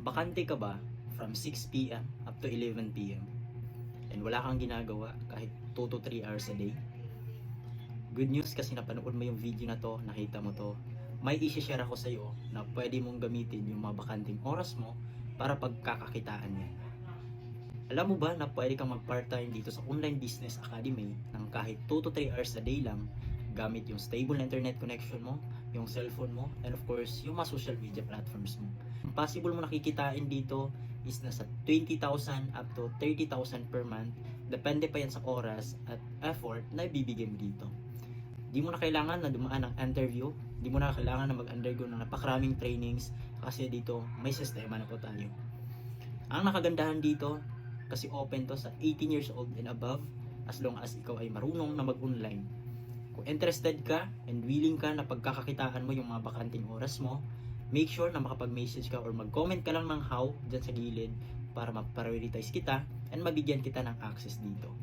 Bakante ka ba from 6 p.m. up to 11 p.m. and wala kang ginagawa kahit 2 to 3 hours a day? Good news kasi napanood mo yung video na to, nakita mo to. May i-share ako sa iyo na pwede mong gamitin yung mga bakanting oras mo para pagkakakitaan yan. Alam mo ba na pwede kang mag-part-time dito sa Online Business Academy ng kahit 2 to 3 hours a day lang gamit yung stable na internet connection mo, yung cellphone mo, and of course, yung mga social media platforms mo. Ang possible mo nakikitain dito is nasa 20,000 up to 30,000 per month. Depende pa yan sa oras at effort na ibibigay mo dito. Di mo na kailangan na dumaan ng interview, di mo na kailangan na mag-undergo ng napakaraming trainings kasi dito may sistema na po tayo. Ang nakagandahan dito, kasi open to sa 18 years old and above as long as ikaw ay marunong na mag-online. Kung interested ka and willing ka na pagkakakitaan mo yung mga bakanting oras mo, make sure na makapag-message ka or mag-comment ka lang ng how dyan sa gilid para ma-prioritize kita and mabigyan kita ng access dito.